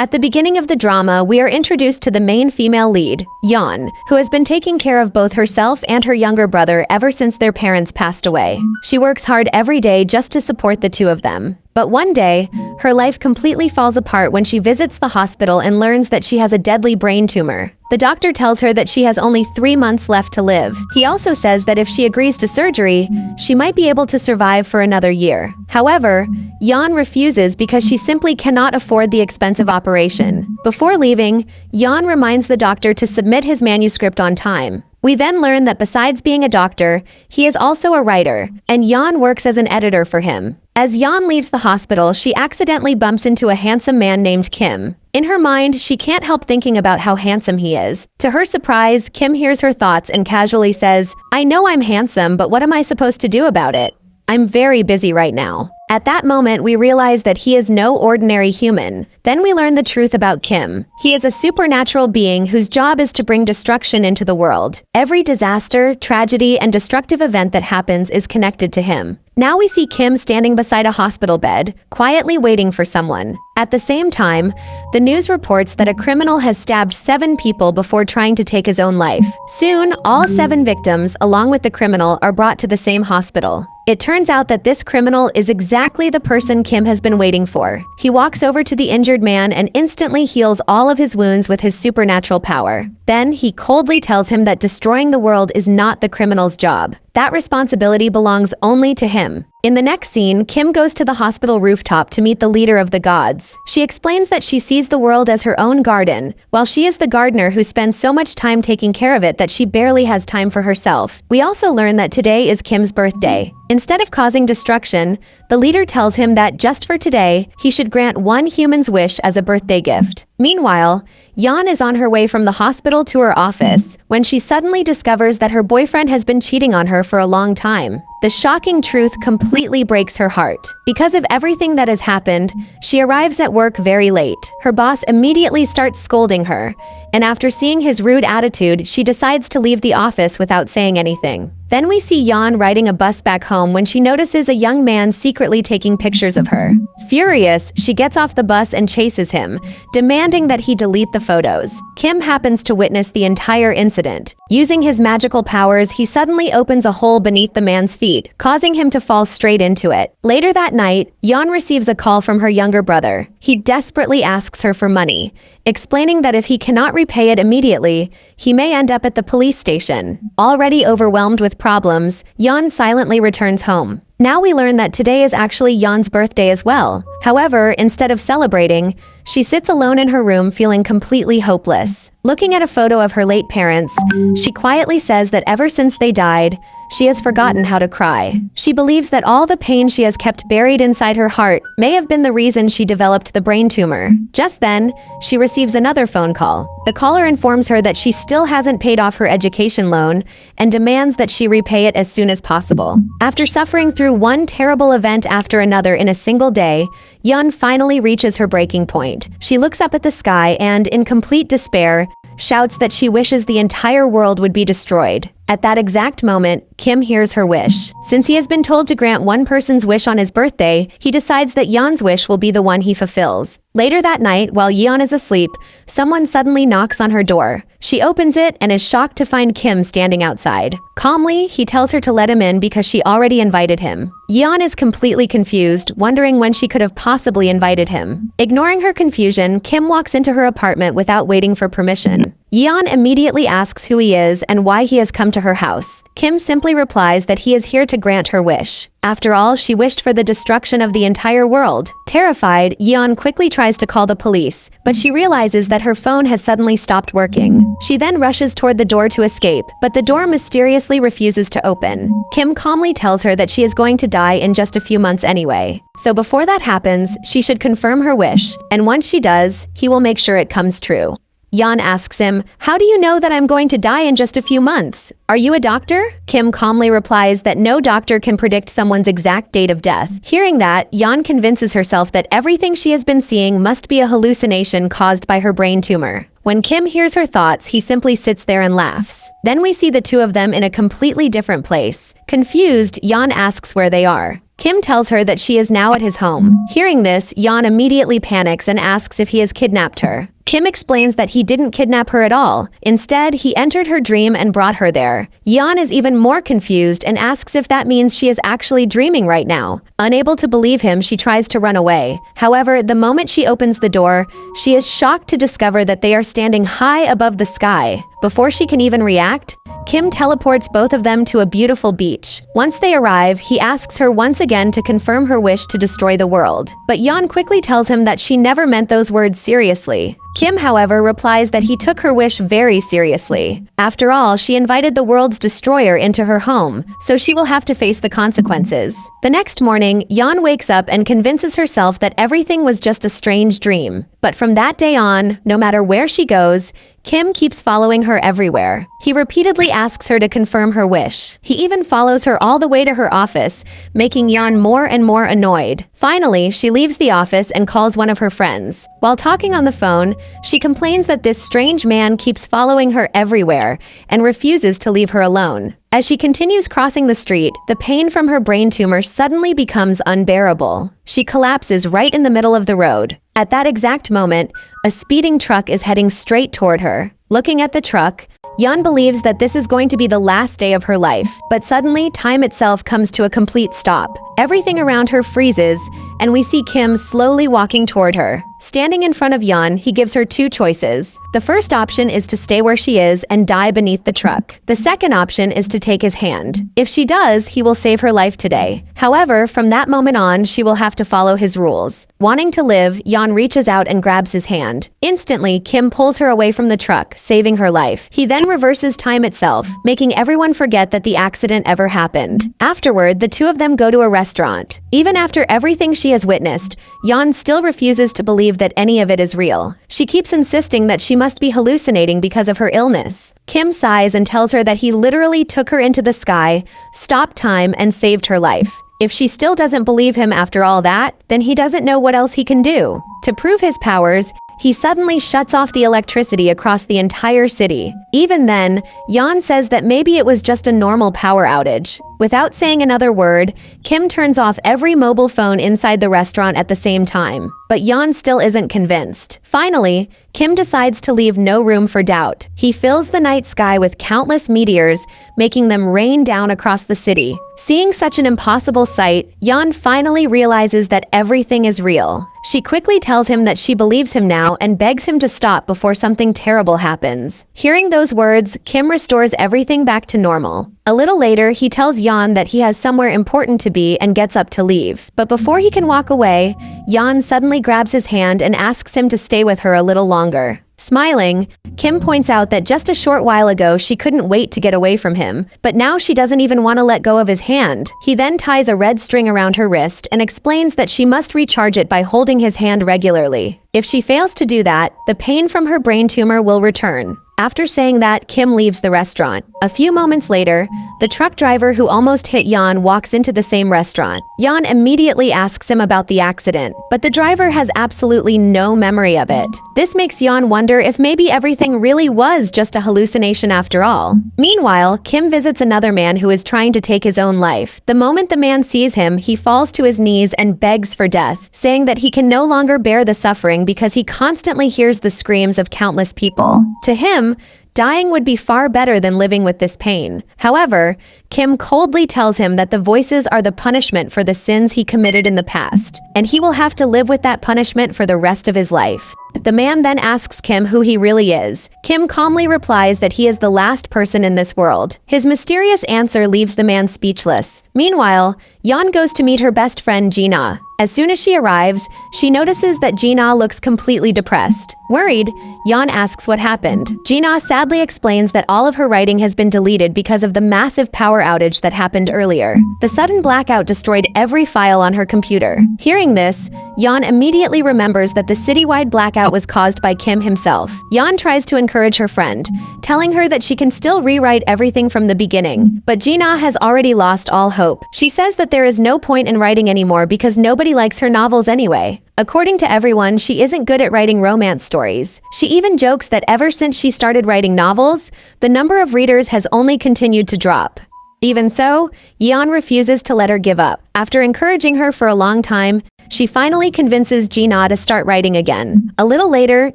At the beginning of the drama, we are introduced to the main female lead, Yeon, who has been taking care of both herself and her younger brother ever since their parents passed away. She works hard every day just to support the two of them. But one day, her life completely falls apart when she visits the hospital and learns that she has a deadly brain tumor. The doctor tells her that she has only 3 months left to live. He also says that if she agrees to surgery, she might be able to survive for another year. However, Yeon refuses because she simply cannot afford the expensive operation. Before leaving, Yeon reminds the doctor to submit his manuscript on time. We then learn that besides being a doctor, he is also a writer, and Yeon works as an editor for him. As Yeon leaves the hospital, she accidentally bumps into a handsome man named Kim. In her mind, she can't help thinking about how handsome he is. To her surprise, Kim hears her thoughts and casually says, "I know I'm handsome, but what am I supposed to do about it? I'm very busy right now." At that moment, we realize that he is no ordinary human. Then we learn the truth about Kim. He is a supernatural being whose job is to bring destruction into the world. Every disaster, tragedy, and destructive event that happens is connected to him. Now we see Kim standing beside a hospital bed, quietly waiting for someone. At the same time, the news reports that a criminal has stabbed 7 people before trying to take his own life. Soon, all 7 victims, along with the criminal, are brought to the same hospital. It turns out that this criminal is exactly the person Kim has been waiting for. He walks over to the injured man and instantly heals all of his wounds with his supernatural power. Then he coldly tells him that destroying the world is not the criminal's job. That responsibility belongs only to him. In the next scene, Kim goes to the hospital rooftop to meet the leader of the gods. She explains that she sees the world as her own garden, while she is the gardener who spends so much time taking care of it that she barely has time for herself. We also learn that today is Kim's birthday. Instead of causing destruction, the leader tells him that just for today, he should grant one human's wish as a birthday gift. Meanwhile, Yeon is on her way from the hospital to her office when she suddenly discovers that her boyfriend has been cheating on her for a long time. The shocking truth completely breaks her heart. Because of everything that has happened, she arrives at work very late. Her boss immediately starts scolding her, and after seeing his rude attitude, she decides to leave the office without saying anything. Then we see Yeon riding a bus back home when she notices a young man secretly taking pictures of her. Furious, she gets off the bus and chases him, demanding that he delete the photos. Kim happens to witness the entire incident. Using his magical powers, he suddenly opens a hole beneath the man's feet, causing him to fall straight into it. Later that night, Yeon receives a call from her younger brother. He desperately asks her for money, explaining that if he cannot repay it immediately, he may end up at the police station. Already overwhelmed with problems, Yeon silently returns home. Now we learn that today is actually Yeon's birthday as well. However, instead of celebrating, she sits alone in her room feeling completely hopeless. Looking at a photo of her late parents, she quietly says that ever since they died, she has forgotten how to cry. She believes that all the pain she has kept buried inside her heart may have been the reason she developed the brain tumor. Just then, she receives another phone call. The caller informs her that she still hasn't paid off her education loan and demands that she repay it as soon as possible. After suffering through one terrible event after another in a single day, Yeon finally reaches her breaking point. She looks up at the sky and, in complete despair, shouts that she wishes the entire world would be destroyed. At that exact moment, Kim hears her wish. Since he has been told to grant one person's wish on his birthday, he decides that Yeon's wish will be the one he fulfills. Later that night, while Yeon is asleep, someone suddenly knocks on her door. She opens it and is shocked to find Kim standing outside. Calmly, he tells her to let him in because she already invited him. Yeon is completely confused, wondering when she could have possibly invited him. Ignoring her confusion, Kim walks into her apartment without waiting for permission. Yeon immediately asks who he is and why he has come to her house. Kim simply replies that he is here to grant her wish. After all, she wished for the destruction of the entire world. Terrified, Yeon quickly tries to call the police, but she realizes that her phone has suddenly stopped working. She then rushes toward the door to escape, but the door mysteriously refuses to open. Kim calmly tells her that she is going to die in just a few months anyway. So before that happens, she should confirm her wish, and once she does, he will make sure it comes true. Yeon asks him, "How do you know that I'm going to die in just a few months? Are you a doctor?" Kim calmly replies that no doctor can predict someone's exact date of death. Hearing that, Yeon convinces herself that everything she has been seeing must be a hallucination caused by her brain tumor. When Kim hears her thoughts, he simply sits there and laughs. Then we see the two of them in a completely different place. Confused, Yeon asks where they are. Kim tells her that she is now at his home. Hearing this, Yeon immediately panics and asks if he has kidnapped her. Kim explains that he didn't kidnap her at all. Instead, he entered her dream and brought her there. Yeon is even more confused and asks if that means she is actually dreaming right now. Unable to believe him, she tries to run away. However, the moment she opens the door, she is shocked to discover that they are standing high above the sky. Before she can even react, Kim teleports both of them to a beautiful beach. Once they arrive, he asks her once again to confirm her wish to destroy the world. But Yeon quickly tells him that she never meant those words seriously. Kim, however, replies that he took her wish very seriously. After all, she invited the world's destroyer into her home, so she will have to face the consequences. The next morning, Yeon wakes up and convinces herself that everything was just a strange dream. But from that day on, no matter where she goes, Kim keeps following her everywhere. He repeatedly asks her to confirm her wish. He even follows her all the way to her office, making Yeon more and more annoyed. Finally, she leaves the office and calls one of her friends. While talking on the phone, she complains that this strange man keeps following her everywhere and refuses to leave her alone. As she continues crossing the street, the pain from her brain tumor suddenly becomes unbearable. She collapses right in the middle of the road. At that exact moment, a speeding truck is heading straight toward her. Looking at the truck, Yeon believes that this is going to be the last day of her life, but suddenly time itself comes to a complete stop. Everything around her freezes, and we see Kim slowly walking toward her. Standing in front of Yeon, he gives her two choices. The first option is to stay where she is and die beneath the truck. The second option is to take his hand. If she does, he will save her life today. However, from that moment on, she will have to follow his rules. Wanting to live, Yeon reaches out and grabs his hand. Instantly, Kim pulls her away from the truck, saving her life. He then reverses time itself, making everyone forget that the accident ever happened. Afterward, the two of them go to a restaurant. Even after everything she has witnessed, Yeon still refuses to believe that any of it is real. She keeps insisting that she must be hallucinating because of her illness. Kim sighs and tells her that he literally took her into the sky, stopped time, and saved her life. If she still doesn't believe him after all that, then he doesn't know what else he can do. To prove his powers, he suddenly shuts off the electricity across the entire city. Even then, Yeon says that maybe it was just a normal power outage. Without saying another word, Kim turns off every mobile phone inside the restaurant at the same time. But Yeon still isn't convinced. Finally, Kim decides to leave no room for doubt. He fills the night sky with countless meteors, making them rain down across the city. Seeing such an impossible sight, Yeon finally realizes that everything is real. She quickly tells him that she believes him now and begs him to stop before something terrible happens. Hearing those words, Kim restores everything back to normal. A little later, he tells Yeon that he has somewhere important to be and gets up to leave. But before he can walk away, Yeon suddenly grabs his hand and asks him to stay with her a little longer. Smiling, Kim points out that just a short while ago she couldn't wait to get away from him, but now she doesn't even want to let go of his hand. He then ties a red string around her wrist and explains that she must recharge it by holding his hand regularly. If she fails to do that, the pain from her brain tumor will return. After saying that, Kim leaves the restaurant. A few moments later, the truck driver who almost hit Yeon walks into the same restaurant. Yeon immediately asks him about the accident, but the driver has absolutely no memory of it. This makes Yeon wonder if maybe everything really was just a hallucination after all. Meanwhile, Kim visits another man who is trying to take his own life. The moment the man sees him, he falls to his knees and begs for death, saying that he can no longer bear the suffering because he constantly hears the screams of countless people. To him, dying would be far better than living with this pain. However, Kim coldly tells him that the voices are the punishment for the sins he committed in the past, and he will have to live with that punishment for the rest of his life. The man then asks Kim who he really is. Kim calmly replies that he is the last person in this world. His mysterious answer leaves the man speechless. Meanwhile, Yeon goes to meet her best friend Jina. As soon as she arrives, she notices that Jina looks completely depressed. Worried, Yeon asks what happened. Jina sadly explains that all of her writing has been deleted because of the massive power outage that happened earlier. The sudden blackout destroyed every file on her computer. Hearing this, Yeon immediately remembers that the citywide blackout was caused by Kim himself. Yeon tries to encourage her friend, telling her that she can still rewrite everything from the beginning. But Jina has already lost all hope. She says that there is no point in writing anymore because nobody likes her novels anyway. According to everyone, she isn't good at writing romance stories. She even jokes that ever since she started writing novels, the number of readers has only continued to drop. Even so, Yeon refuses to let her give up. After encouraging her for a long time, she finally convinces Jina to start writing again. A little later,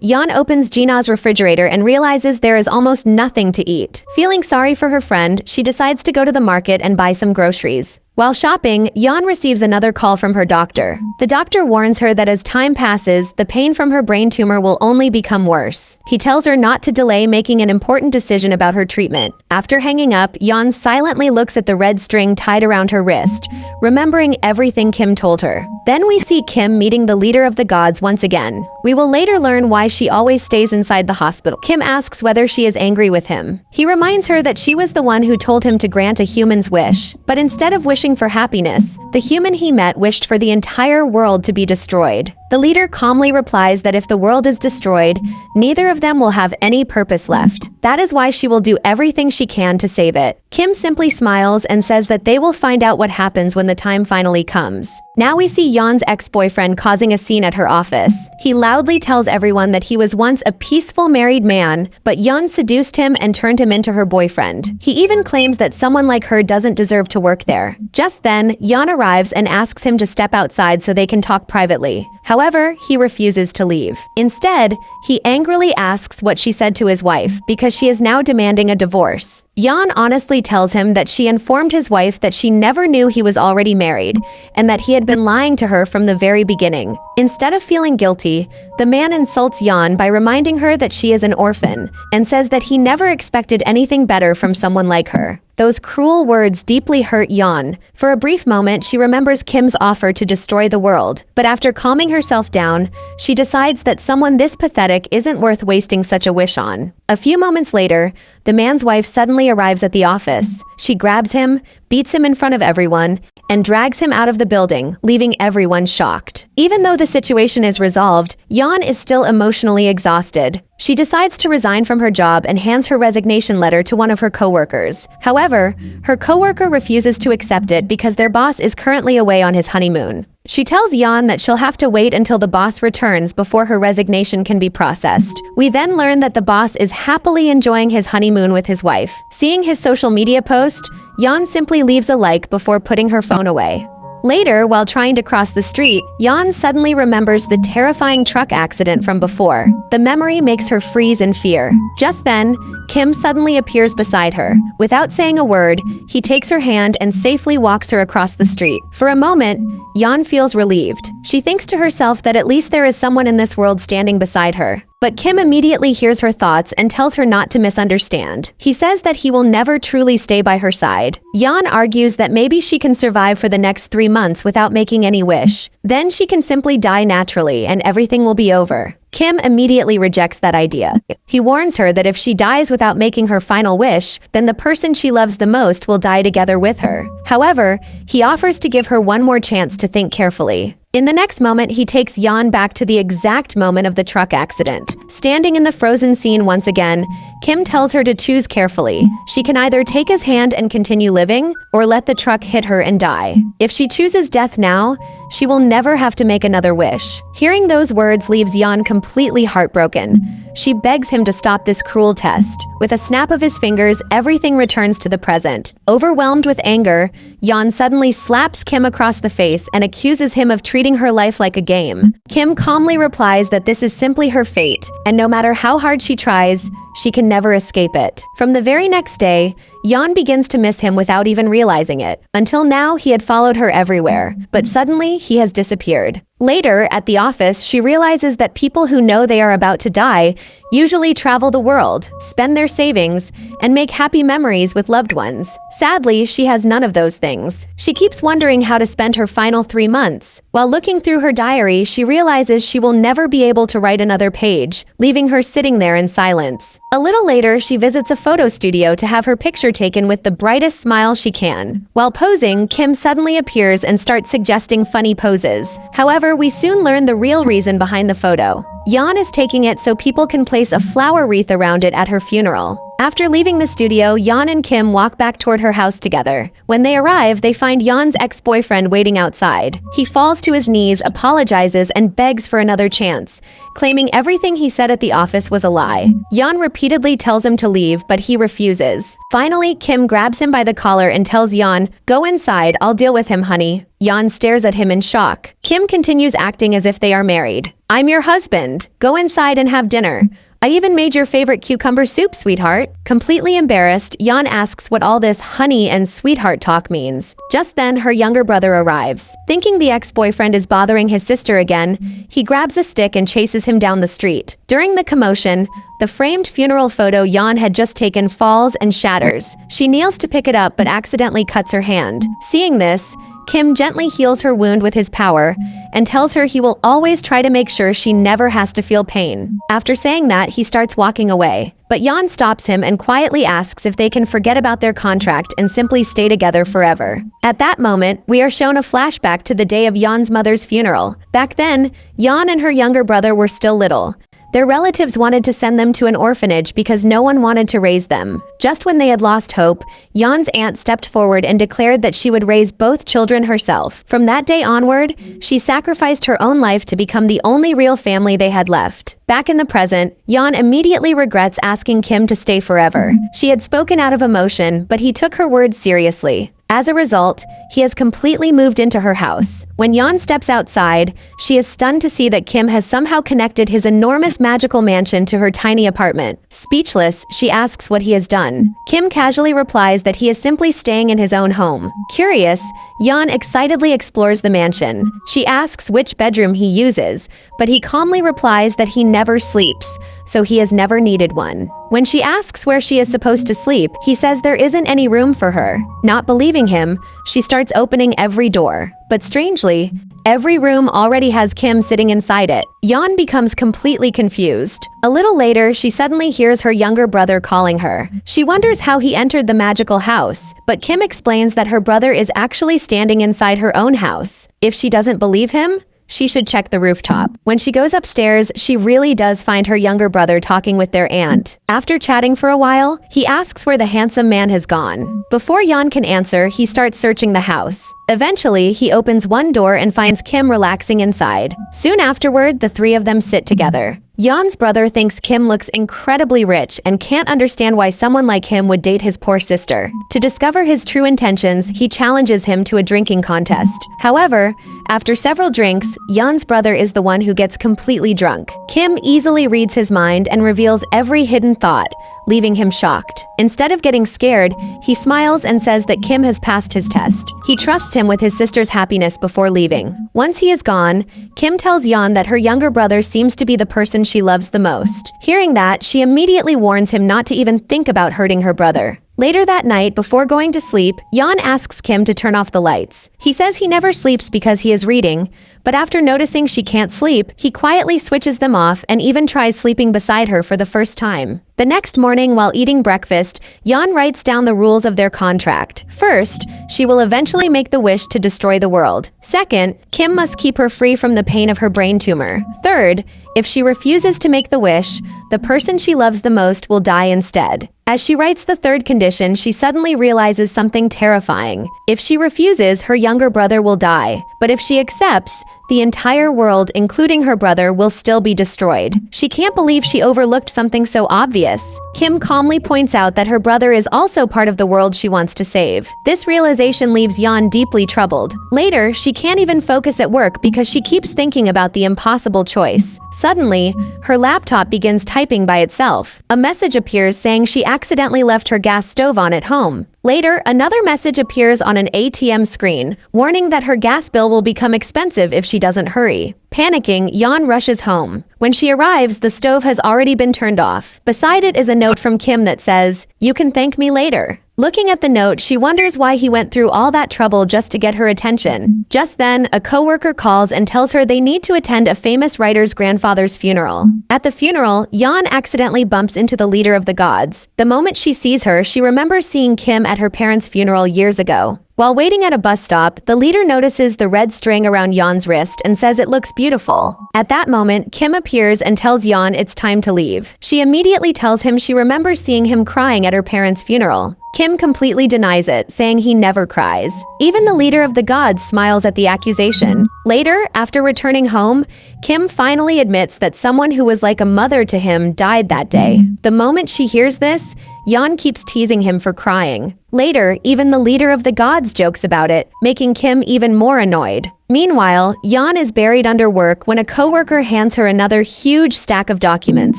Yeon opens Jina's refrigerator and realizes there is almost nothing to eat. Feeling sorry for her friend, she decides to go to the market and buy some groceries. While shopping, Yeon receives another call from her doctor. The doctor warns her that as time passes, the pain from her brain tumor will only become worse. He tells her not to delay making an important decision about her treatment. After hanging up, Yeon silently looks at the red string tied around her wrist, remembering everything Kim told her. Then we see Kim meeting the leader of the gods once again. We will later learn why she always stays inside the hospital. Kim asks whether she is angry with him. He reminds her that she was the one who told him to grant a human's wish, but instead of wishing for happiness, the human he met wished for the entire world to be destroyed. The leader calmly replies that if the world is destroyed, neither of them will have any purpose left. That is why she will do everything she can to save it. Kim simply smiles and says that they will find out what happens when the time finally comes. Now we see Yeon's ex-boyfriend causing a scene at her office. He loudly tells everyone that he was once a peaceful married man, but Yeon seduced him and turned him into her boyfriend. He even claims that someone like her doesn't deserve to work there. Just then, Yeon arrives and asks him to step outside so they can talk privately. However, he refuses to leave. Instead, he angrily asks what she said to his wife because she is now demanding a divorce. Yeon honestly tells him that she informed his wife that she never knew he was already married and that he had been lying to her from the very beginning. Instead of feeling guilty, the man insults Yeon by reminding her that she is an orphan and says that he never expected anything better from someone like her. Those cruel words deeply hurt Yeon. For a brief moment, she remembers Kim's offer to destroy the world, but after calming herself down, she decides that someone this pathetic isn't worth wasting such a wish on. A few moments later, the man's wife suddenly arrives at the office. She grabs him, beats him in front of everyone, and drags him out of the building, leaving everyone shocked. Even though the situation is resolved, Yeon is still emotionally exhausted. She decides to resign from her job and hands her resignation letter to one of her coworkers. However, her coworker refuses to accept it because their boss is currently away on his honeymoon. She tells Yeon that she'll have to wait until the boss returns before her resignation can be processed. We then learn that the boss is happily enjoying his honeymoon with his wife. Seeing his social media post, Yeon simply leaves a like before putting her phone away. Later, while trying to cross the street, Yeon suddenly remembers the terrifying truck accident from before. The memory makes her freeze in fear. Just then, Kim suddenly appears beside her. Without saying a word, he takes her hand and safely walks her across the street. For a moment, Yeon feels relieved. She thinks to herself that at least there is someone in this world standing beside her. But Kim immediately hears her thoughts and tells her not to misunderstand. He says that he will never truly stay by her side. Yeon argues that maybe she can survive for the next 3 months without making any wish. Then she can simply die naturally and everything will be over. Kim immediately rejects that idea. He warns her that if she dies without making her final wish, then the person she loves the most will die together with her. However, he offers to give her one more chance to think carefully. In the next moment, he takes Yeon back to the exact moment of the truck accident. Standing in the frozen scene once again, Kim tells her to choose carefully. She can either take his hand and continue living, or let the truck hit her and die. If she chooses death now, she will never have to make another wish. Hearing those words leaves Yeon completely heartbroken. She begs him to stop this cruel test. With a snap of his fingers, everything returns to the present. Overwhelmed with anger, Yeon suddenly slaps Kim across the face and accuses him of treating her life like a game. Kim calmly replies that this is simply her fate, and no matter how hard she tries, she can never escape it. From the very next day, Yeon begins to miss him without even realizing it. Until now, he had followed her everywhere, but suddenly he has disappeared. Later, at the office, she realizes that people who know they are about to die usually travel the world, spend their savings, and make happy memories with loved ones. Sadly, she has none of those things. She keeps wondering how to spend her final 3 months. While looking through her diary, she realizes she will never be able to write another page, leaving her sitting there in silence. A little later, she visits a photo studio to have her picture taken with the brightest smile she can. While posing, Kim suddenly appears and starts suggesting funny poses. However, we soon learn the real reason behind the photo. Yeon is taking it so people can place a flower wreath around it at her funeral. After leaving the studio, Yeon and Kim walk back toward her house together. When they arrive, they find Yeon's ex-boyfriend waiting outside. He falls to his knees, apologizes, and begs for another chance. claiming everything he said at the office was a lie. Yeon repeatedly tells him to leave, but he refuses. Finally, Kim grabs him by the collar and tells Yeon, "Go inside, I'll deal with him, honey." Yeon stares at him in shock. Kim continues acting as if they are married. "I'm your husband. Go inside and have dinner. I even made your favorite cucumber soup, sweetheart." Completely embarrassed, Yeon asks what all this honey and sweetheart talk means. Just then, her younger brother arrives. Thinking the ex-boyfriend is bothering his sister again, he grabs a stick and chases him down the street. During the commotion, the framed funeral photo Yeon had just taken falls and shatters. She kneels to pick it up but accidentally cuts her hand. Seeing this, Kim gently heals her wound with his power and tells her he will always try to make sure she never has to feel pain. After saying that, he starts walking away. But Yeon stops him and quietly asks if they can forget about their contract and simply stay together forever. At that moment, we are shown a flashback to the day of Yeon's mother's funeral. Back then, Yeon and her younger brother were still little. Their relatives wanted to send them to an orphanage because no one wanted to raise them. Just when they had lost hope, Yeon's aunt stepped forward and declared that she would raise both children herself. From that day onward, she sacrificed her own life to become the only real family they had left. Back in the present, Yeon immediately regrets asking Kim to stay forever. She had spoken out of emotion, but he took her words seriously. As a result, he has completely moved into her house. When Yeon steps outside, she is stunned to see that Kim has somehow connected his enormous magical mansion to her tiny apartment. Speechless, she asks what he has done. Kim casually replies that he is simply staying in his own home. Curious, Yeon excitedly explores the mansion. She asks which bedroom he uses, but he calmly replies that he never sleeps, so he has never needed one. When she asks where she is supposed to sleep, he says there isn't any room for her. Not believing him, she starts opening every door. But strangely, every room already has Kim sitting inside it. Yeon becomes completely confused. A little later, she suddenly hears her younger brother calling her. She wonders how he entered the magical house, but Kim explains that her brother is actually standing inside her own house. If she doesn't believe him, she should check the rooftop. When she goes upstairs, she really does find her younger brother talking with their aunt. After chatting for a while, he asks where the handsome man has gone. Before Yeon can answer, he starts searching the house. Eventually, he opens one door and finds Kim relaxing inside. Soon afterward, the three of them sit together. Yeon's brother thinks Kim looks incredibly rich and can't understand why someone like him would date his poor sister. To discover his true intentions, he challenges him to a drinking contest. However, after several drinks, Yeon's brother is the one who gets completely drunk. Kim easily reads his mind and reveals every hidden thought, leaving him shocked. Instead of getting scared, he smiles and says that Kim has passed his test. He trusts him with his sister's happiness before leaving. Once he is gone, Kim tells Yeon that her younger brother seems to be the person she loves the most. Hearing that, she immediately warns him not to even think about hurting her brother. Later that night, before going to sleep, Yeon asks Kim to turn off the lights. He says he never sleeps because he is reading, but after noticing she can't sleep, he quietly switches them off and even tries sleeping beside her for the first time. The next morning, while eating breakfast, Yeon writes down the rules of their contract. First, she will eventually make the wish to destroy the world. Second, Kim must keep her free from the pain of her brain tumor. Third, if she refuses to make the wish, the person she loves the most will die instead. As she writes the third condition, she suddenly realizes something terrifying. If she refuses, her younger brother will die. But if she accepts, the entire world, including her brother, will still be destroyed. She can't believe she overlooked something so obvious. Kim calmly points out that her brother is also part of the world she wants to save. This realization leaves Yeon deeply troubled. Later, she can't even focus at work because she keeps thinking about the impossible choice. Suddenly, her laptop begins typing by itself. A message appears saying she accidentally left her gas stove on at home. Later, another message appears on an ATM screen, warning that her gas bill will become expensive if she doesn't hurry. Panicking, Yeon rushes home. When she arrives, the stove has already been turned off. Beside it is a note from Kim that says, "You can thank me later." Looking at the note, she wonders why he went through all that trouble just to get her attention. Just then, a coworker calls and tells her they need to attend a famous writer's grandfather's funeral. At the funeral, Yeon accidentally bumps into the leader of the gods. The moment she sees her, she remembers seeing Kim at her parents' funeral years ago. While waiting at a bus stop, the leader notices the red string around Yeon's wrist and says it looks beautiful. At that moment, Kim appears and tells Yeon it's time to leave. She immediately tells him she remembers seeing him crying at her parents' funeral. Kim completely denies it, saying he never cries. Even the leader of the gods smiles at the accusation. Later, after returning home, Kim finally admits that someone who was like a mother to him died that day. The moment she hears this, Yeon keeps teasing him for crying. Later, even the leader of the gods jokes about it, making Kim even more annoyed. Meanwhile, Yeon is buried under work when a coworker hands her another huge stack of documents.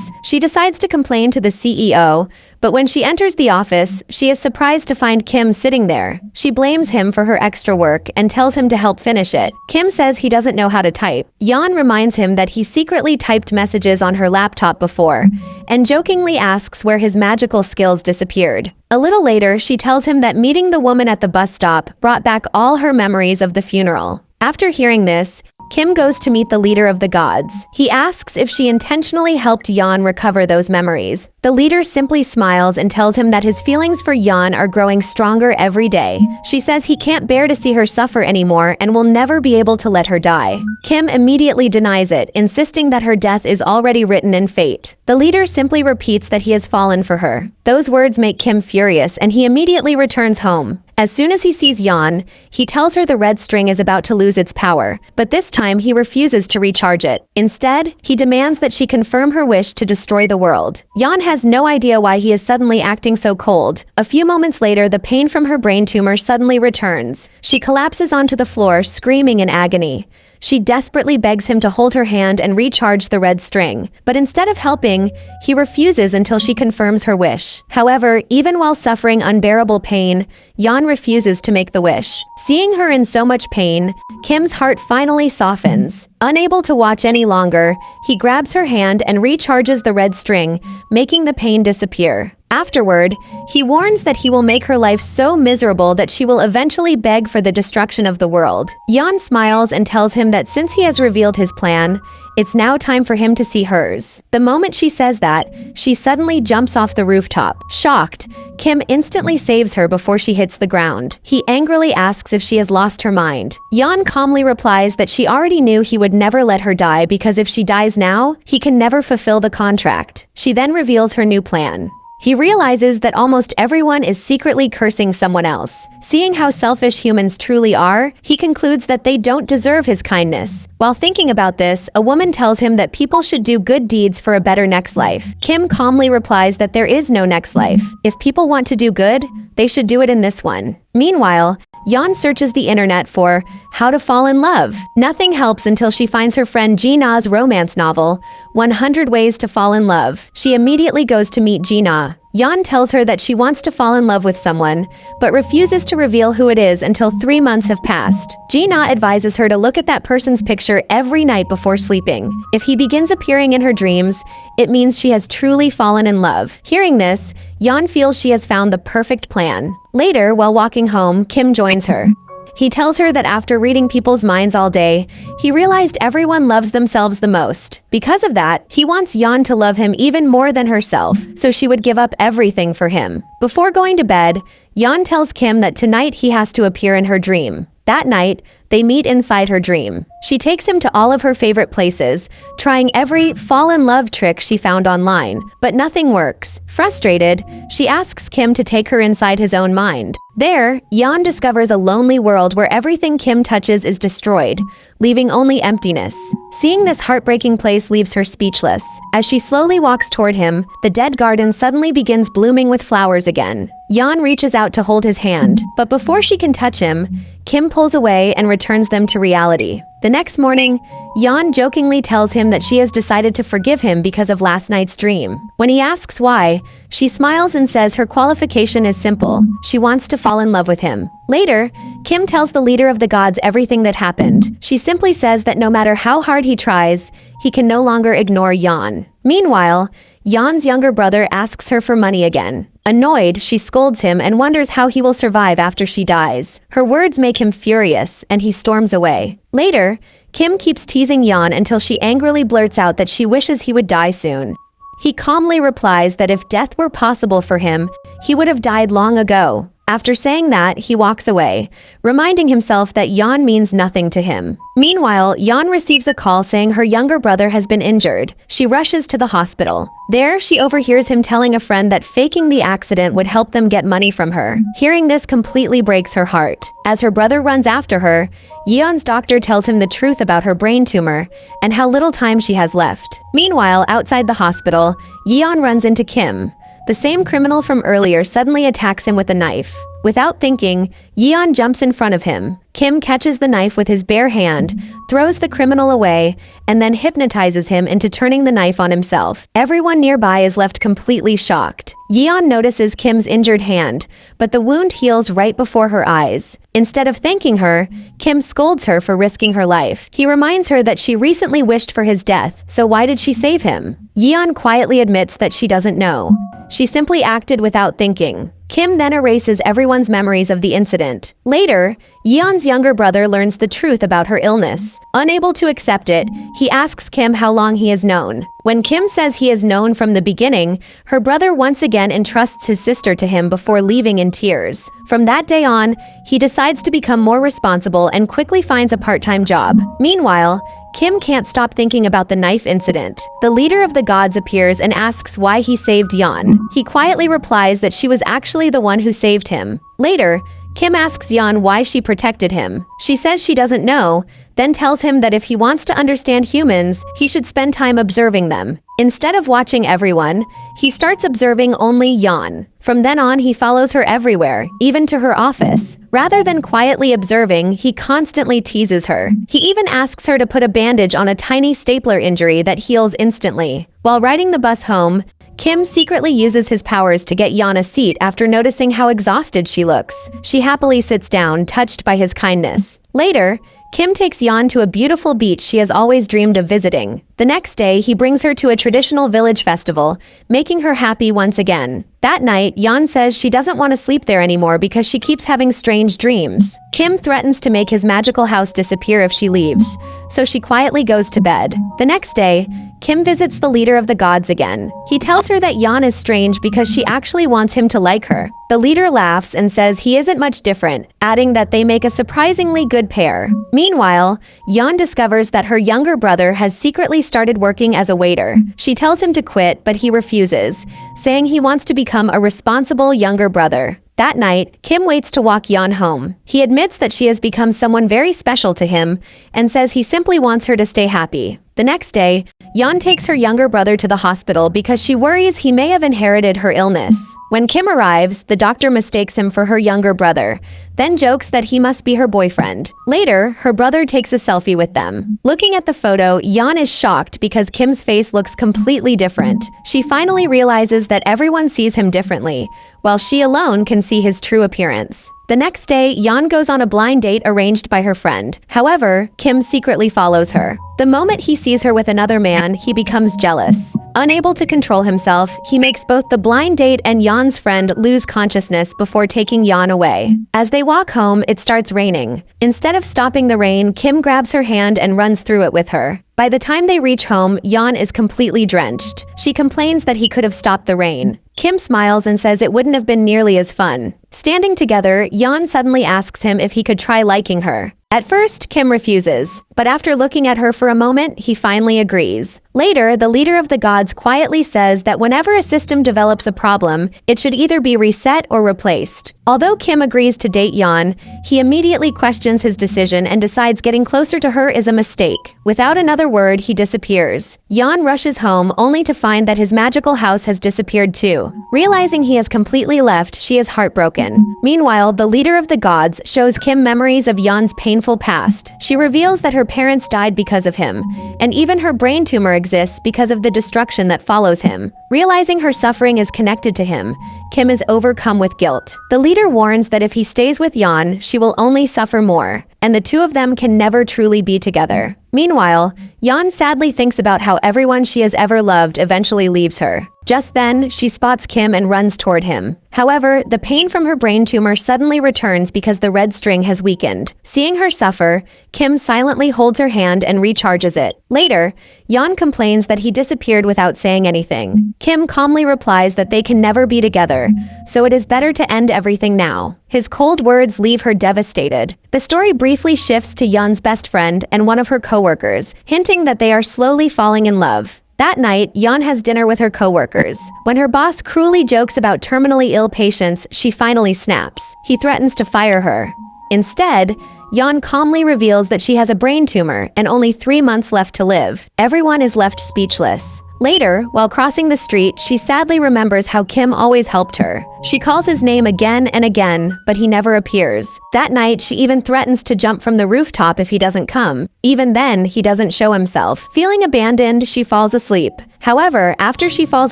She decides to complain to the CEO, but when she enters the office, she is surprised to find Kim sitting there. She blames him for her extra work and tells him to help finish it. Kim says he doesn't know how to type. Yeon reminds him that he secretly typed messages on her laptop before, and jokingly asks where his magical skills disappeared. A little later, she tells him that meeting the woman at the bus stop brought back all her memories of the funeral. After hearing this, Kim goes to meet the leader of the gods. He asks if she intentionally helped Yeon recover those memories. The leader simply smiles and tells him that his feelings for Yeon are growing stronger every day. She says he can't bear to see her suffer anymore and will never be able to let her die. Kim immediately denies it, insisting that her death is already written in fate. The leader simply repeats that he has fallen for her. Those words make Kim furious, and he immediately returns home. As soon as he sees Yeon, he tells her the red string is about to lose its power, but this time he refuses to recharge it. Instead, he demands that she confirm her wish to destroy the world. Yeon has no idea why he is suddenly acting so cold. A few moments later, the pain from her brain tumor suddenly returns. She collapses onto the floor, screaming in agony. She desperately begs him to hold her hand and recharge the red string, but instead of helping, he refuses until she confirms her wish. However, even while suffering unbearable pain, Yeon refuses to make the wish. Seeing her in so much pain, Kim's heart finally softens. Unable to watch any longer, he grabs her hand and recharges the red string, making the pain disappear. Afterward, he warns that he will make her life so miserable that she will eventually beg for the destruction of the world. Yeon smiles and tells him that since he has revealed his plan, it's now time for him to see hers. The moment she says that, she suddenly jumps off the rooftop. Shocked, Kim instantly saves her before she hits the ground. He angrily asks if she has lost her mind. Yeon calmly replies that she already knew he would never let her die because if she dies now, he can never fulfill the contract. She then reveals her new plan. He realizes that almost everyone is secretly cursing someone else. Seeing how selfish humans truly are, he concludes that they don't deserve his kindness. While thinking about this, a woman tells him that people should do good deeds for a better next life. Kim calmly replies that there is no next life. If people want to do good, they should do it in this one. Meanwhile, Yeon searches the internet for how to fall in love. Nothing helps until she finds her friend Jina's romance novel, 100 Ways to Fall in Love. She immediately goes to meet Jina. Yeon tells her that she wants to fall in love with someone, but refuses to reveal who it is until 3 months have passed. Jina advises her to look at that person's picture every night before sleeping. If he begins appearing in her dreams, it means she has truly fallen in love. Hearing this, Yeon feels she has found the perfect plan. Later, while walking home, Kim joins her. He tells her that after reading people's minds all day, he realized everyone loves themselves the most. Because of that, he wants Yeon to love him even more than herself, so she would give up everything for him. Before going to bed, Yeon tells Kim that tonight he has to appear in her dream. That night, they meet inside her dream. She takes him to all of her favorite places, trying every fall-in-love trick she found online, but nothing works. Frustrated, she asks Kim to take her inside his own mind. There, Yeon discovers a lonely world where everything Kim touches is destroyed, leaving only emptiness. Seeing this heartbreaking place leaves her speechless. As she slowly walks toward him, the dead garden suddenly begins blooming with flowers again. Yeon reaches out to hold his hand, but before she can touch him, Kim pulls away and returns them to reality. The next morning, Yeon jokingly tells him that she has decided to forgive him because of last night's dream. When he asks why, she smiles and says her qualification is simple. She wants to fall in love with him. Later, Kim tells the leader of the gods everything that happened. She simply says that no matter how hard he tries, he can no longer ignore Yeon. Meanwhile, Yeon's younger brother asks her for money again. Annoyed, she scolds him and wonders how he will survive after she dies. Her words make him furious, and he storms away. Later, Kim keeps teasing Yeon until she angrily blurts out that she wishes he would die soon. He calmly replies that if death were possible for him, he would have died long ago. After saying that, he walks away, reminding himself that Yeon means nothing to him. Meanwhile, Yeon receives a call saying her younger brother has been injured. She rushes to the hospital. There, she overhears him telling a friend that faking the accident would help them get money from her. Hearing this completely breaks her heart. As her brother runs after her, Yeon's doctor tells him the truth about her brain tumor and how little time she has left. Meanwhile, outside the hospital, Yeon runs into Kim. The same criminal from earlier suddenly attacks him with a knife. Without thinking, Yeon jumps in front of him. Kim catches the knife with his bare hand, throws the criminal away, and then hypnotizes him into turning the knife on himself. Everyone nearby is left completely shocked. Yeon notices Kim's injured hand, but the wound heals right before her eyes. Instead of thanking her, Kim scolds her for risking her life. He reminds her that she recently wished for his death, so why did she save him? Yeon quietly admits that she doesn't know. She simply acted without thinking. Kim then erases everyone's memories of the incident. Later, Yeon's younger brother learns the truth about her illness. Unable to accept it, he asks Kim how long he has known. When Kim says he has known from the beginning, her brother once again entrusts his sister to him before leaving in tears. From that day on, he decides to become more responsible and quickly finds a part-time job. Meanwhile, Kim can't stop thinking about the knife incident. The leader of the gods appears and asks why he saved Yeon. He quietly replies that she was actually the one who saved him. Later, Kim asks Yeon why she protected him. She says she doesn't know, then tells him that if he wants to understand humans, he should spend time observing them. Instead of watching everyone, he starts observing only Yeon. From then on, he follows her everywhere, even to her office. Rather than quietly observing, he constantly teases her. He even asks her to put a bandage on a tiny stapler injury that heals instantly. While riding the bus home, Kim secretly uses his powers to get Yeon a seat after noticing how exhausted she looks. She happily sits down, touched by his kindness. Later, Kim takes Yeon to a beautiful beach she has always dreamed of visiting. The next day, he brings her to a traditional village festival, making her happy once again. That night, Yeon says she doesn't want to sleep there anymore because she keeps having strange dreams. Kim threatens to make his magical house disappear if she leaves, so she quietly goes to bed. The next day, Kim visits the leader of the gods again. He tells her that Yeon is strange because she actually wants him to like her. The leader laughs and says he isn't much different, adding that they make a surprisingly good pair. Meanwhile, Yeon discovers that her younger brother has secretly started working as a waiter. She tells him to quit, but he refuses, saying he wants to become a responsible younger brother. That night, Kim waits to walk Yeon home. He admits that she has become someone very special to him and says he simply wants her to stay happy. The next day, Yeon takes her younger brother to the hospital because she worries he may have inherited her illness. When Kim arrives, the doctor mistakes him for her younger brother, then jokes that he must be her boyfriend. Later, her brother takes a selfie with them. Looking at the photo, Yeon is shocked because Kim's face looks completely different. She finally realizes that everyone sees him differently, while she alone can see his true appearance. The next day, Yeon goes on a blind date arranged by her friend. However, Kim secretly follows her. The moment he sees her with another man, he becomes jealous. Unable to control himself, he makes both the blind date and Yeon's friend lose consciousness before taking Yeon away. As they walk home, it starts raining. Instead of stopping the rain, Kim grabs her hand and runs through it with her. By the time they reach home, Yeon is completely drenched. She complains that he could have stopped the rain. Kim smiles and says it wouldn't have been nearly as fun. Standing together, Yeon suddenly asks him if he could try liking her. At first, Kim refuses, but after looking at her for a moment, he finally agrees. Later, the leader of the gods quietly says that whenever a system develops a problem, it should either be reset or replaced. Although Kim agrees to date Yeon, he immediately questions his decision and decides getting closer to her is a mistake. Without another word, he disappears. Yeon rushes home only to find that his magical house has disappeared too. Realizing he has completely left, she is heartbroken. Meanwhile, the leader of the gods shows Kim memories of Yeon's painful past. She reveals that her parents died because of him, and even her brain tumor exists because of the destruction that follows him. Realizing her suffering is connected to him, Kim is overcome with guilt. The leader warns that if he stays with Yeon, she will only suffer more, and the two of them can never truly be together. Meanwhile, Yeon sadly thinks about how everyone she has ever loved eventually leaves her. Just then, she spots Kim and runs toward him. However, the pain from her brain tumor suddenly returns because the red string has weakened. Seeing her suffer, Kim silently holds her hand and recharges it. Later, Yeon complains that he disappeared without saying anything. Kim calmly replies that they can never be together together, so it is better to end everything now. His cold words leave her devastated. The story briefly shifts to Yeon's best friend and one of her coworkers, hinting that they are slowly falling in love. That night, Yeon has dinner with her coworkers. When her boss cruelly jokes about terminally ill patients, she finally snaps. He threatens to fire her. Instead, Yeon calmly reveals that she has a brain tumor and only 3 months left to live. Everyone is left speechless. Later, while crossing the street, she sadly remembers how Kim always helped her. She calls his name again and again, but he never appears. That night, she even threatens to jump from the rooftop if he doesn't come. Even then, he doesn't show himself. Feeling abandoned, she falls asleep. However, after she falls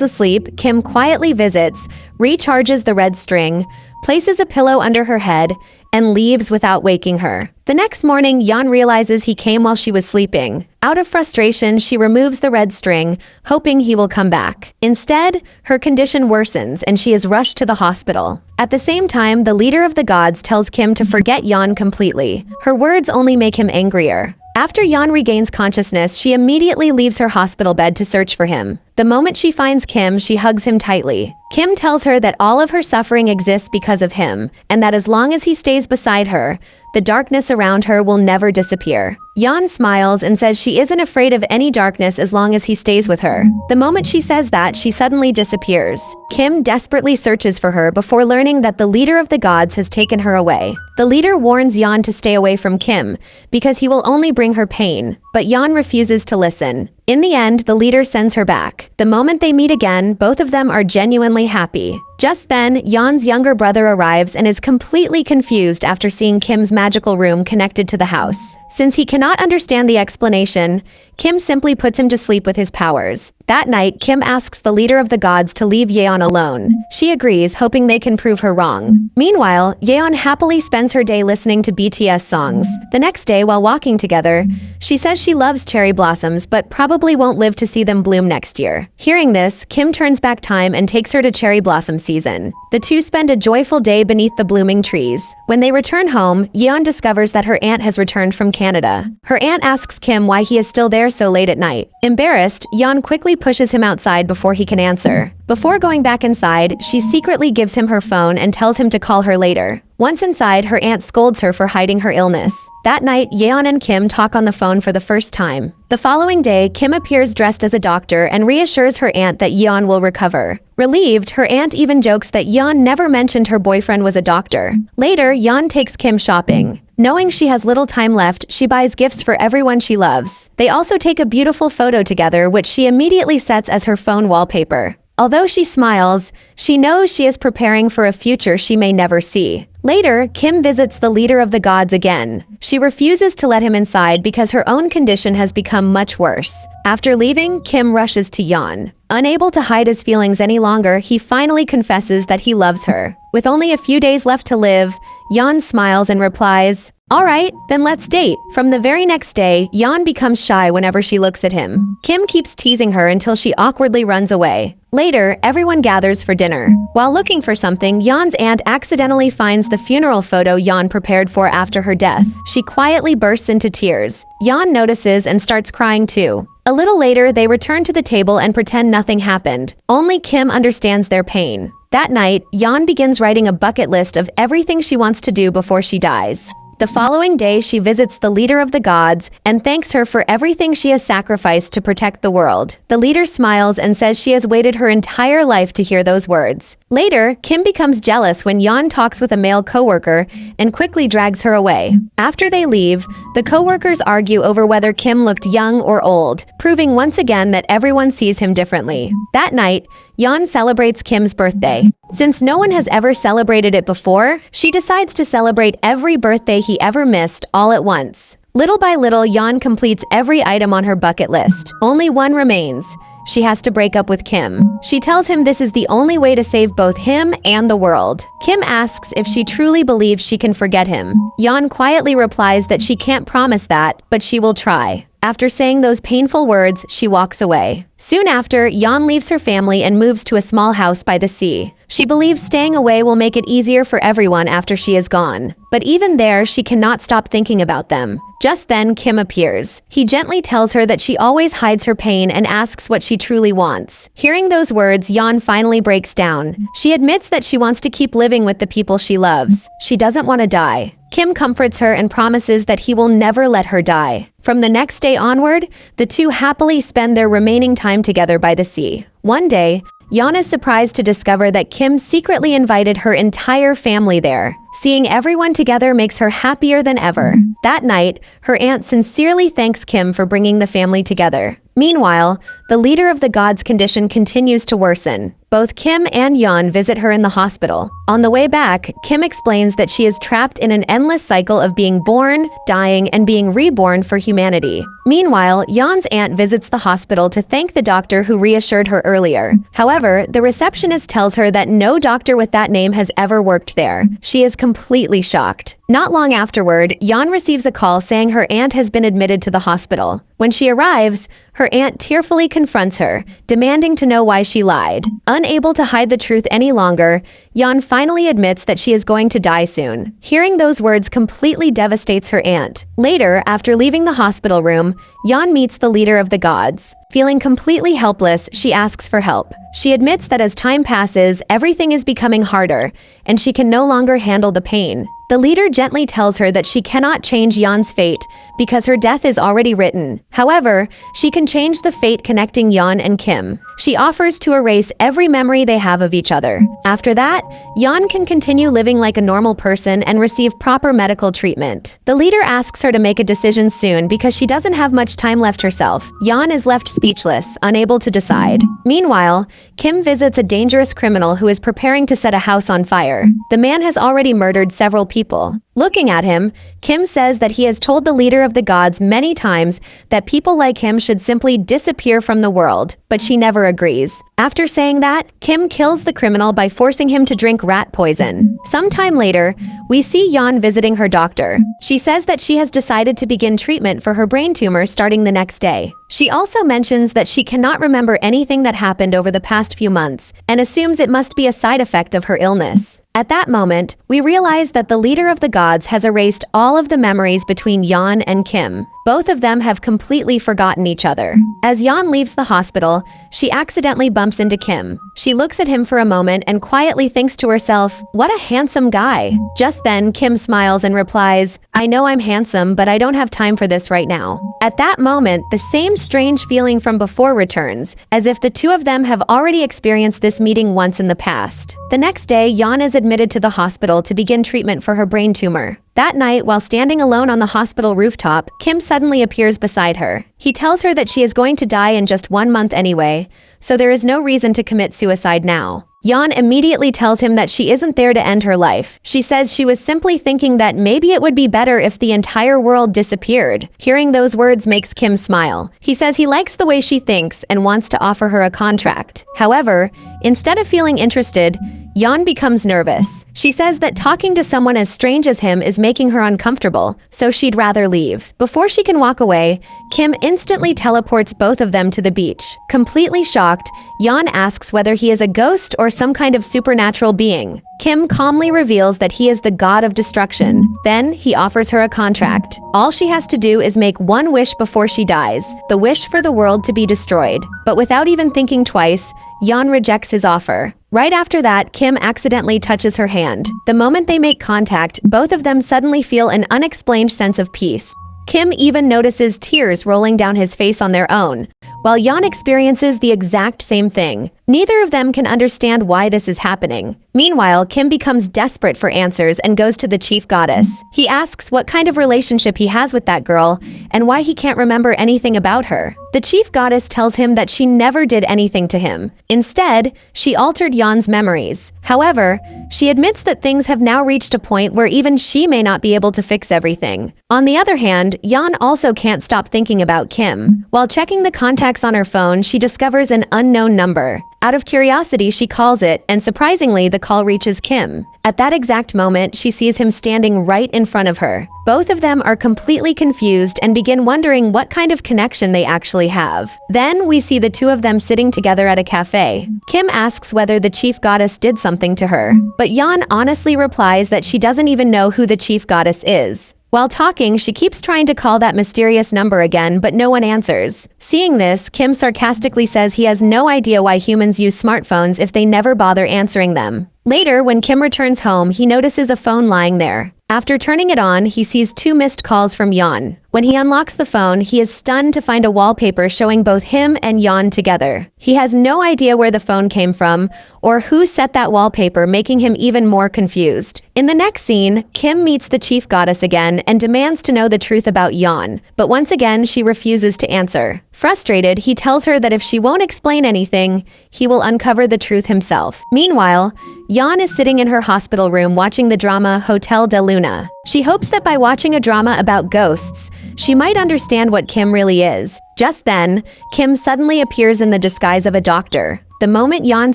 asleep, Kim quietly visits, recharges the red string, places a pillow under her head, and leaves without waking her. The next morning, Yeon realizes he came while she was sleeping. Out of frustration, she removes the red string, hoping he will come back. Instead, her condition worsens and she is rushed to the hospital. At the same time, the leader of the gods tells Kim to forget Yeon completely. Her words only make him angrier. After Yeon regains consciousness, she immediately leaves her hospital bed to search for him. The moment she finds Kim, she hugs him tightly. Kim tells her that all of her suffering exists because of him, and that as long as he stays beside her, the darkness around her will never disappear. Yeon smiles and says she isn't afraid of any darkness as long as he stays with her. The moment she says that, she suddenly disappears. Kim desperately searches for her before learning that the leader of the gods has taken her away. The leader warns Yeon to stay away from Kim because he will only bring her pain, but Yeon refuses to listen. In the end, the leader sends her back. The moment they meet again, both of them are genuinely happy. Just then, Yeon's younger brother arrives and is completely confused after seeing Kim's magical room connected to the house. Since he cannot understand the explanation, Kim simply puts him to sleep with his powers. That night, Kim asks the leader of the gods to leave Yeon alone. She agrees, hoping they can prove her wrong. Meanwhile, Yeon happily spends her day listening to BTS songs. The next day, while walking together, she says she loves cherry blossoms but probably won't live to see them bloom next year. Hearing this, Kim turns back time and takes her to cherry blossom season. The two spend a joyful day beneath the blooming trees. When they return home, Yeon discovers that her aunt has returned from Canada. Her aunt asks Kim why he is still there so late at night. Embarrassed, Yeon quickly pushes him outside before he can answer. Before going back inside, she secretly gives him her phone and tells him to call her later. Once inside, her aunt scolds her for hiding her illness. That night, Yeon and Kim talk on the phone for the first time. The following day, Kim appears dressed as a doctor and reassures her aunt that Yeon will recover. Relieved, her aunt even jokes that Yeon never mentioned her boyfriend was a doctor. Later, Yeon takes Kim shopping. Knowing she has little time left, she buys gifts for everyone she loves. They also take a beautiful photo together, which she immediately sets as her phone wallpaper. Although she smiles, she knows she is preparing for a future she may never see. Later, Kim visits the leader of the gods again. She refuses to let him inside because her own condition has become much worse. After leaving, Kim rushes to Yeon. Unable to hide his feelings any longer, he finally confesses that he loves her. With only a few days left to live, Yeon smiles and replies, "All right, then let's date." From the very next day, Yeon becomes shy whenever she looks at him. Kim keeps teasing her until she awkwardly runs away. Later, everyone gathers for dinner. While looking for something, Yeon's aunt accidentally finds the funeral photo Yeon prepared for after her death. She quietly bursts into tears. Yeon notices and starts crying too. A little later, they return to the table and pretend nothing happened. Only Kim understands their pain. That night, Yeon begins writing a bucket list of everything she wants to do before she dies. The following day, she visits the leader of the gods and thanks her for everything she has sacrificed to protect the world. The leader smiles and says she has waited her entire life to hear those words. Later, Kim becomes jealous when Yeon talks with a male coworker and quickly drags her away. After they leave, the coworkers argue over whether Kim looked young or old, proving once again that everyone sees him differently. That night, Yeon celebrates Kim's birthday. Since no one has ever celebrated it before, she decides to celebrate every birthday he ever missed all at once. Little by little, Yeon completes every item on her bucket list. Only one remains. She has to break up with Kim. She tells him this is the only way to save both him and the world. Kim asks if she truly believes she can forget him. Yeon quietly replies that she can't promise that, but she will try. After saying those painful words, she walks away. Soon after, Yeon leaves her family and moves to a small house by the sea. She believes staying away will make it easier for everyone after she is gone. But even there, she cannot stop thinking about them. Just then, Kim appears. He gently tells her that she always hides her pain and asks what she truly wants. Hearing those words, Yeon finally breaks down. She admits that she wants to keep living with the people she loves. She doesn't want to die. Kim comforts her and promises that he will never let her die. From the next day onward, the two happily spend their remaining time together by the sea. One day, Yeon is surprised to discover that Kim secretly invited her entire family there. Seeing everyone together makes her happier than ever. That night, her aunt sincerely thanks Kim for bringing the family together. Meanwhile, the leader of the gods' condition continues to worsen. Both Kim and Yeon visit her in the hospital. On the way back, Kim explains that she is trapped in an endless cycle of being born, dying, and being reborn for humanity. Meanwhile, Yeon's aunt visits the hospital to thank the doctor who reassured her earlier. However, the receptionist tells her that no doctor with that name has ever worked there. She is completely shocked. Not long afterward, Yeon receives a call saying her aunt has been admitted to the hospital. When she arrives, her aunt tearfully confronts her, demanding to know why she lied. Unable to hide the truth any longer, Yeon finally admits that she is going to die soon. Hearing those words completely devastates her aunt. Later, after leaving the hospital room, Yeon meets the leader of the gods. Feeling completely helpless, she asks for help. She admits that as time passes, everything is becoming harder, and she can no longer handle the pain. The leader gently tells her that she cannot change Yeon's fate because her death is already written. However, she can change the fate connecting Yeon and Kim. She offers to erase every memory they have of each other. After that, Yeon can continue living like a normal person and receive proper medical treatment. The leader asks her to make a decision soon because she doesn't have much time left herself. Yeon is left speechless, unable to decide. Meanwhile, Kim visits a dangerous criminal who is preparing to set a house on fire. The man has already murdered several people. Looking at him, Kim says that he has told the leader of the gods many times that people like him should simply disappear from the world, but she never agrees. After saying that, Kim kills the criminal by forcing him to drink rat poison. Sometime later, we see Yeon visiting her doctor. She says that she has decided to begin treatment for her brain tumor starting the next day. She also mentions that she cannot remember anything that happened over the past few months and assumes it must be a side effect of her illness. At that moment, we realize that the leader of the gods has erased all of the memories between Yeon and Kim. Both of them have completely forgotten each other. As Yeon leaves the hospital, she accidentally bumps into Kim. She looks at him for a moment and quietly thinks to herself, "What a handsome guy." Just then, Kim smiles and replies, "I know I'm handsome, but I don't have time for this right now." At that moment, the same strange feeling from before returns, as if the two of them have already experienced this meeting once in the past. The next day, Yeon is admitted to the hospital to begin treatment for her brain tumor. That night, while standing alone on the hospital rooftop, Kim suddenly appears beside her. He tells her that she is going to die in just 1 month anyway, so there is no reason to commit suicide now. Yeon immediately tells him that she isn't there to end her life. She says she was simply thinking that maybe it would be better if the entire world disappeared. Hearing those words makes Kim smile. He says he likes the way she thinks and wants to offer her a contract. However, instead of feeling interested, Yeon becomes nervous. She says that talking to someone as strange as him is making her uncomfortable, so she'd rather leave. Before she can walk away, Kim instantly teleports both of them to the beach. Completely shocked, Yeon asks whether he is a ghost or some kind of supernatural being. Kim calmly reveals that he is the god of destruction. Then, he offers her a contract. All she has to do is make one wish before she dies, the wish for the world to be destroyed. But without even thinking twice, Yeon rejects his offer. Right after that, Kim accidentally touches her hand. The moment they make contact, both of them suddenly feel an unexplained sense of peace. Kim even notices tears rolling down his face on their own, while Yeon experiences the exact same thing. Neither of them can understand why this is happening. Meanwhile, Kim becomes desperate for answers and goes to the chief goddess. He asks what kind of relationship he has with that girl and why he can't remember anything about her. The chief goddess tells him that she never did anything to him. Instead, she altered Yeon's memories. However, she admits that things have now reached a point where even she may not be able to fix everything. On the other hand, Yeon also can't stop thinking about Kim. While checking the contacts on her phone, she discovers an unknown number. Out of curiosity, she calls it, and surprisingly, the call reaches Kim. At that exact moment, she sees him standing right in front of her. Both of them are completely confused and begin wondering what kind of connection they actually have. Then, we see the two of them sitting together at a cafe. Kim asks whether the chief goddess did something to her, but Yeon honestly replies that she doesn't even know who the chief goddess is. While talking, she keeps trying to call that mysterious number again, but no one answers. Seeing this, Kim sarcastically says he has no idea why humans use smartphones if they never bother answering them. Later, when Kim returns home, he notices a phone lying there. After turning it on, he sees 2 missed calls from Yeon. When he unlocks the phone, he is stunned to find a wallpaper showing both him and Yeon together. He has no idea where the phone came from or who set that wallpaper, making him even more confused. In the next scene, Kim meets the chief goddess again and demands to know the truth about Yeon, but once again she refuses to answer. Frustrated, he tells her that if she won't explain anything, he will uncover the truth himself. Meanwhile, Yeon is sitting in her hospital room watching the drama Hotel de Luna. She hopes that by watching a drama about ghosts, she might understand what Kim really is. Just then, Kim suddenly appears in the disguise of a doctor. The moment Yeon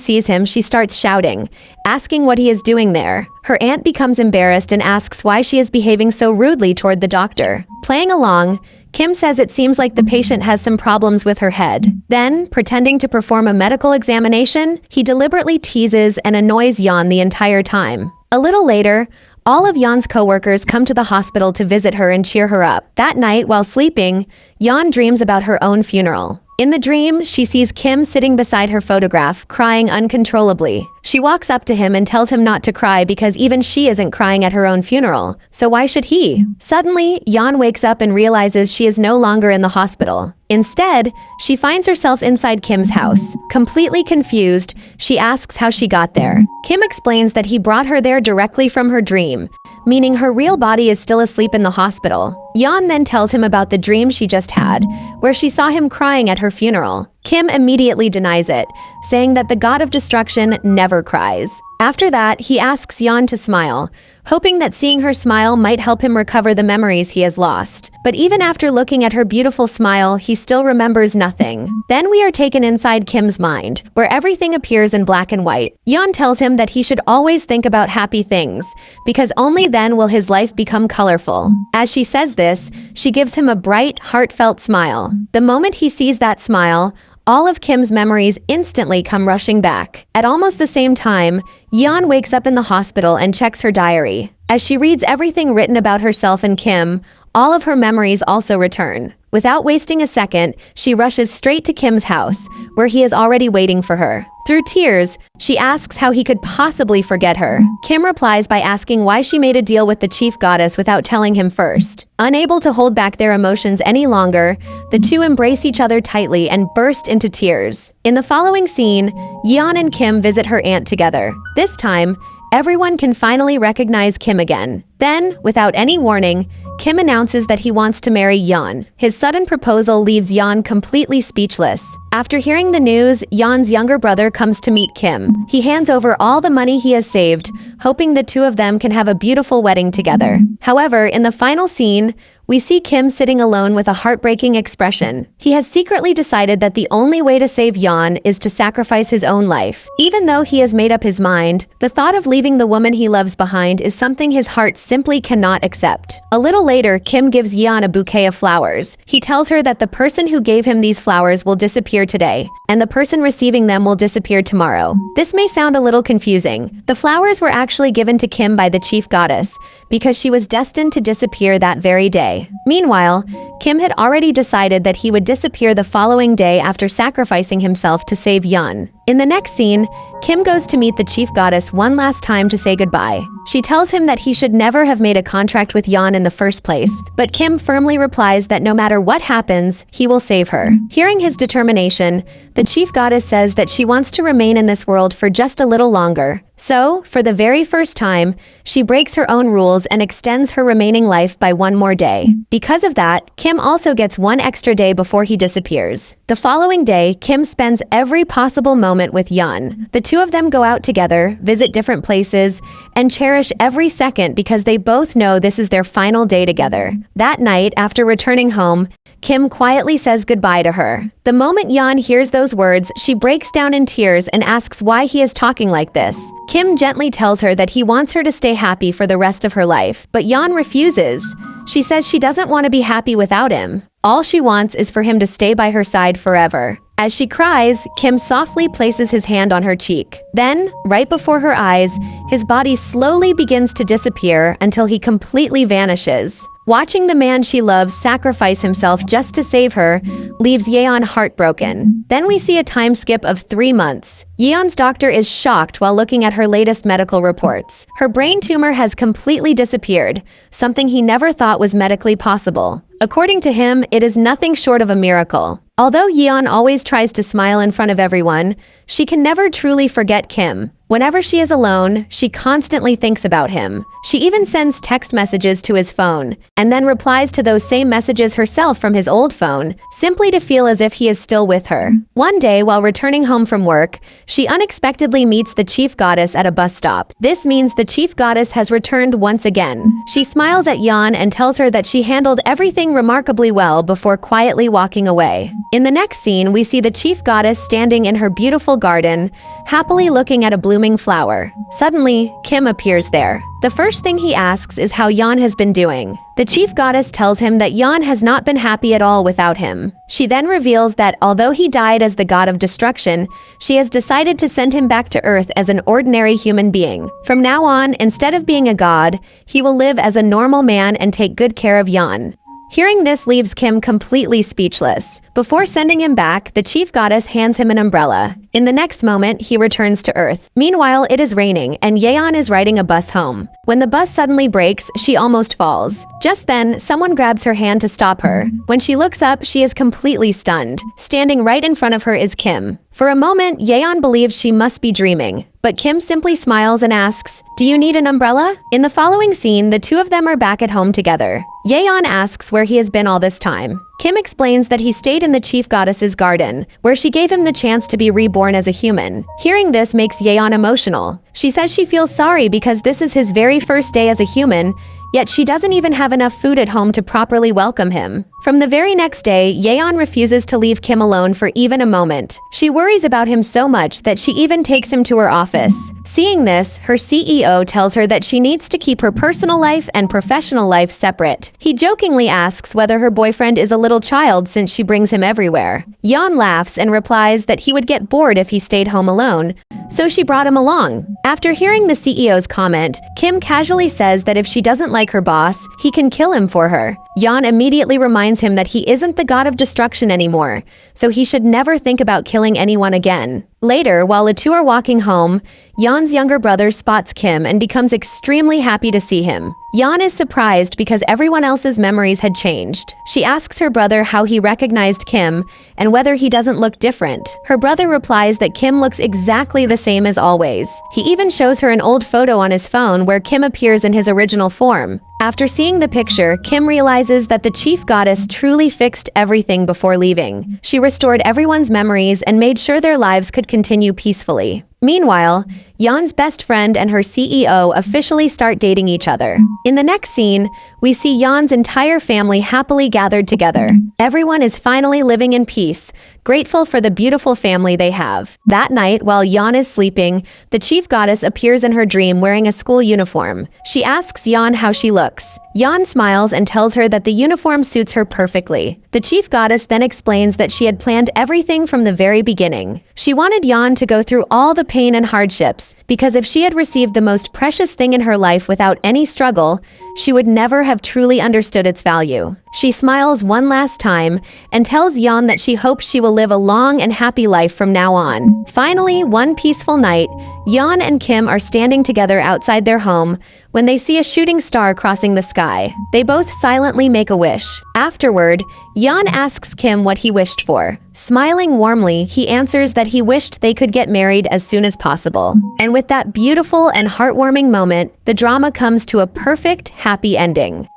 sees him, she starts shouting, asking what he is doing there. Her aunt becomes embarrassed and asks why she is behaving so rudely toward the doctor. Playing along, Kim says it seems like the patient has some problems with her head. Then, pretending to perform a medical examination, he deliberately teases and annoys Yeon the entire time. A little later, all of Yeon's co-workers come to the hospital to visit her and cheer her up. That night, while sleeping, Yeon dreams about her own funeral. In the dream, she sees Kim sitting beside her photograph, crying uncontrollably. She walks up to him and tells him not to cry because even she isn't crying at her own funeral, so why should he? Suddenly, Yeon wakes up and realizes she is no longer in the hospital. Instead, she finds herself inside Kim's house. Completely confused, she asks how she got there. Kim explains that he brought her there directly from her dream, meaning her real body is still asleep in the hospital. Yeon then tells him about the dream she just had, where she saw him crying at her funeral. Kim immediately denies it, saying that the god of destruction never cries. After that, he asks Yeon to smile, hoping that seeing her smile might help him recover the memories he has lost. But even after looking at her beautiful smile, he still remembers nothing. Then we are taken inside Kim's mind, where everything appears in black and white. Yeon tells him that he should always think about happy things, because only then will his life become colorful. As she says this, she gives him a bright, heartfelt smile. The moment he sees that smile, all of Kim's memories instantly come rushing back. At almost the same time, Yeon wakes up in the hospital and checks her diary. As she reads everything written about herself and Kim, all of her memories also return. Without wasting a second, she rushes straight to Kim's house, where he is already waiting for her. Through tears, she asks how he could possibly forget her. Kim replies by asking why she made a deal with the chief goddess without telling him first. Unable to hold back their emotions any longer, the two embrace each other tightly and burst into tears. In the following scene, Yeon and Kim visit her aunt together. This time, everyone can finally recognize Kim again. Then, without any warning, Kim announces that he wants to marry Yeon. His sudden proposal leaves Yeon completely speechless. After hearing the news, Yeon's younger brother comes to meet Kim. He hands over all the money he has saved, hoping the two of them can have a beautiful wedding together. However, in the final scene, we see Kim sitting alone with a heartbreaking expression. He has secretly decided that the only way to save Yeon is to sacrifice his own life. Even though he has made up his mind, the thought of leaving the woman he loves behind is something his heart simply cannot accept. A little later, Kim gives Yeon a bouquet of flowers. He tells her that the person who gave him these flowers will disappear today, and the person receiving them will disappear tomorrow. This may sound a little confusing. The flowers were actually given to Kim by the chief goddess, because she was destined to disappear that very day. Meanwhile, Kim had already decided that he would disappear the following day after sacrificing himself to save Yeon. In the next scene, Kim goes to meet the chief goddess one last time to say goodbye. She tells him that he should never have made a contract with Yeon in the first place, but Kim firmly replies that no matter what happens, he will save her. Hearing his determination, the chief goddess says that she wants to remain in this world for just a little longer. So, for the very first time, she breaks her own rules and extends her remaining life by one more day. Because of that, Kim also gets one extra day before he disappears. The following day, Kim spends every possible moment with Yeon. The two of them go out together, visit different places, and cherish every second because they both know this is their final day together. That night, after returning home, Kim quietly says goodbye to her. The moment Yeon hears those words, she breaks down in tears and asks why he is talking like this. Kim gently tells her that he wants her to stay happy for the rest of her life, but Yeon refuses. She says she doesn't want to be happy without him. All she wants is for him to stay by her side forever. As she cries, Kim softly places his hand on her cheek. Then, right before her eyes, his body slowly begins to disappear until he completely vanishes. Watching the man she loves sacrifice himself just to save her leaves Yeon heartbroken. Then we see a time skip of 3 months. Yeon's doctor is shocked while looking at her latest medical reports. Her brain tumor has completely disappeared, something he never thought was medically possible. According to him, it is nothing short of a miracle. Although Yeon always tries to smile in front of everyone, she can never truly forget Kim. Whenever she is alone, she constantly thinks about him. She even sends text messages to his phone, and then replies to those same messages herself from his old phone, simply to feel as if he is still with her. One day, while returning home from work, she unexpectedly meets the chief goddess at a bus stop. This means the chief goddess has returned once again. She smiles at Yeon and tells her that she handled everything remarkably well before quietly walking away. In the next scene, we see the chief goddess standing in her beautiful garden, happily looking at a blooming flower. Suddenly, Kim appears there. The first thing he asks is how Yeon has been doing. The chief goddess tells him that Yeon has not been happy at all without him. She then reveals that although he died as the god of destruction, she has decided to send him back to Earth as an ordinary human being. From now on, instead of being a god, he will live as a normal man and take good care of Yeon. Hearing this leaves Kim completely speechless. Before sending him back, the chief goddess hands him an umbrella. In the next moment, he returns to Earth. Meanwhile, it is raining, and Yeon is riding a bus home. When the bus suddenly breaks, she almost falls. Just then, someone grabs her hand to stop her. When she looks up, she is completely stunned. Standing right in front of her is Kim. For a moment, Yeon believes she must be dreaming. But Kim simply smiles and asks, "Do you need an umbrella?" In the following scene, the two of them are back at home together. Yeon asks where he has been all this time. Kim explains that he stayed in the chief goddess's garden, where she gave him the chance to be reborn as a human. Hearing this makes Yeon emotional. She says she feels sorry because this is his very first day as a human, yet she doesn't even have enough food at home to properly welcome him. From the very next day, Yeon refuses to leave Kim alone for even a moment. She worries about him so much that she even takes him to her office. Seeing this, her CEO tells her that she needs to keep her personal life and professional life separate. He jokingly asks whether her boyfriend is a little child since she brings him everywhere. Yeon laughs and replies that he would get bored if he stayed home alone, so she brought him along. After hearing the CEO's comment, Kim casually says that if she doesn't like her boss, he can kill him for her. Yeon immediately reminds him that he isn't the god of destruction anymore, so he should never think about killing anyone again. Later, while the two are walking home, Yeon's younger brother spots Kim and becomes extremely happy to see him. Yeon is surprised because everyone else's memories had changed. She asks her brother how he recognized Kim and whether he doesn't look different. Her brother replies that Kim looks exactly the same as always. He even shows her an old photo on his phone where Kim appears in his original form. After seeing the picture, Kim realizes that the chief goddess truly fixed everything before leaving. She restored everyone's memories and made sure their lives could continue peacefully. Meanwhile, Yeon's best friend and her CEO officially start dating each other. In the next scene, we see Yeon's entire family happily gathered together. Everyone is finally living in peace, grateful for the beautiful family they have. That night, while Yeon is sleeping, the chief goddess appears in her dream wearing a school uniform. She asks Yeon how she looks. Yeon smiles and tells her that the uniform suits her perfectly. The chief goddess then explains that she had planned everything from the very beginning. She wanted Yeon to go through all the pain and hardships, because if she had received the most precious thing in her life without any struggle, she would never have truly understood its value. She smiles one last time and tells Yeon that she hopes she will live a long and happy life from now on. Finally, one peaceful night, Yeon and Kim are standing together outside their home when they see a shooting star crossing the sky. They both silently make a wish. Afterward, Yeon asks Kim what he wished for. Smiling warmly, he answers that he wished they could get married as soon as possible. And with that beautiful and heartwarming moment, the drama comes to a perfect, happy ending.